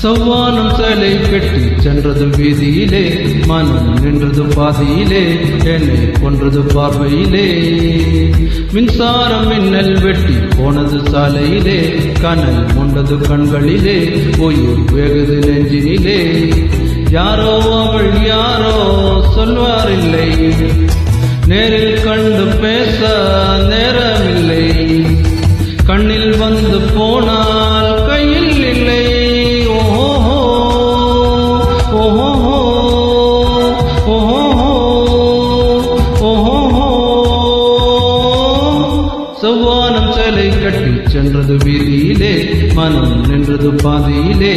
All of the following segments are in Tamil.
செவ்வானம் சேலை கட்டி சென்றது வீதியிலே, மனம் நின்றது பாதியிலே, என்னை கொன்றது பார்வையிலே. மின்சாரம் மின்னல் வெட்டி போனது சாலையிலே, கனல் கொண்டது கண்களிலே, உயிர் வேகுது நெஞ்சினிலே. யாரோ அவள் யாரோ சொல்வாரில்லை, நேரில் கண்டு பேச நேரமில்லை. கண்ணில் வந்து போனால் கையில் இல்லை. செவ்வானம் சேலை கட்டி சென்றது வீதியிலே, மனம் நின்றது பாதியிலே,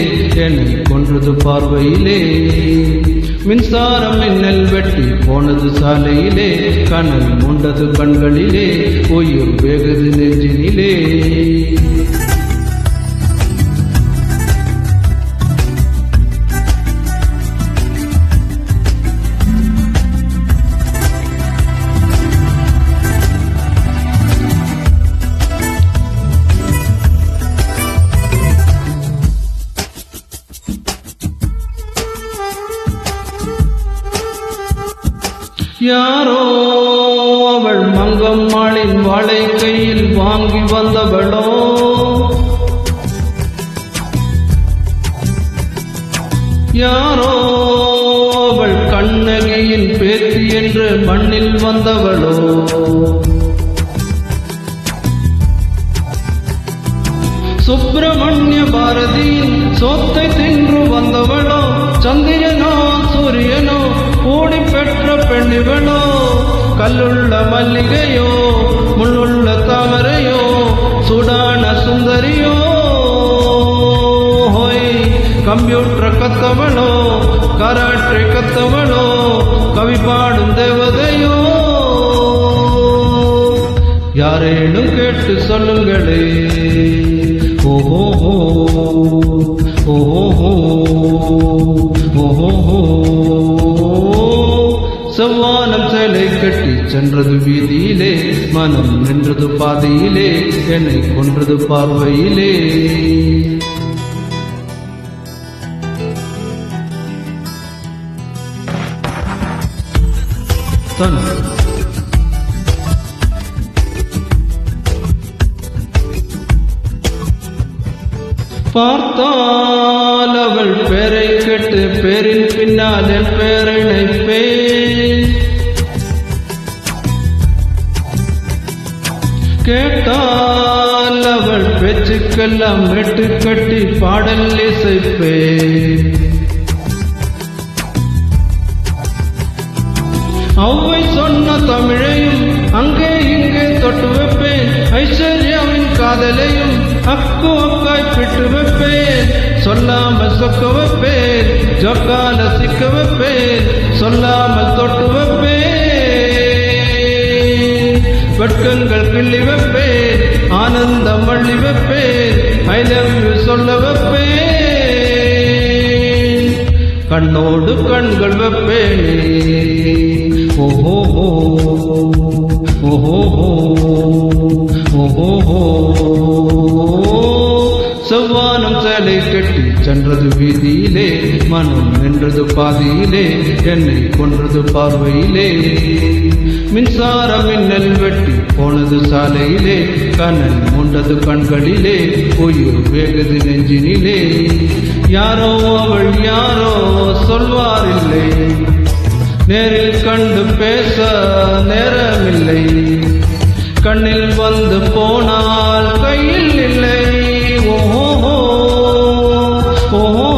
என்னை கொன்றது பார்வையிலே. மின்சாரம் மின்னல் வெட்டி போனது சாலையிலே, கனல் மூண்டது கண்களிலே, உயிர் வேகுது நெஞ்சினிலே. யாரோ அவள் மங்கம்மாளின் வாளை கையில் வாங்கி வந்தவளோ, யாரோ அவள் கண்ணகியின் பேத்தி என்று மண்ணில் வந்தவளோ. சுப்பிரமணிய பாரதியின் சொத்தை தின்று வந்தவளோ, சந்திரனோ சூரியனோ கூடி பெற்ற பெண்ணிவளோ. கல்லுள்ள மல்லிகையோ முள்ளுள்ள தாமரையோ, சூடான சுந்தரியோ. கம்ப்யூட்டர் கத்தவளோ, கராட்டை கத்தவளோ, கவி பாடும் தேவதையோ. யாரேனும் கேட்டு சொல்லுங்களே. ஓஹோ ஓஹோ ஓஹோ. செவ்வானம் சேலை கட்டி சென்றது வீதியிலே, மனம் நின்றது பாதியிலே, என்னை கொன்றது பார்வையிலே. பார்த்தால் அவள் பேரை கேட்டு பேரின் பின்னால் என் பேரை நினைப்பேன். கேட்டால் அவள் பேச்சுக்கெல்லாம் மெட்டு கட்டி பாடல் இசைப்பேன். அவ்வை சொன்ன தமிழையும் அங்கே இங்கே தொட்டு வைப்பேன். ஐஸ்வர்யாவின் காதலையும் அக்கு அக்காய் பிட்டு வைப்பேன். சொல்லாமல் சொக்க வைப்பேன், ஜொக்கால சிக்க வைப்பேன், சொல்லாமல் தொட்டு வைப்பேன். வெட்கங்கள் கிள்ளி வைப்பேன், ஆனந்தம் அள்ளி வைப்பேன், ஐ லவ் யூ சொல்ல வைப்பேன். கண்ணோடு கண்கள் வைப்பேனே. ஓஹோ ஓஹோ ஓஹோ. செவ்வானம் சேலை கட்டி சென்றது வீதியிலே, மனம் நின்றது பாதியிலே, என்னை கொன்றது பார்வையிலே. மின்சாரம் மின்னல் வெட்டி போனது சாலையிலே, கனல் மூண்டது கண்களிலே, உயிர் வேகுது நெஞ்சினிலே. யாரோ அவள் யாரோ சொல்வாரில்லை, நேரில் கண்டு பேச நேரமில்லை. கண்ணில் வந்து போனால் கையில் இல்லை. ஓஹோ ஓஹோ.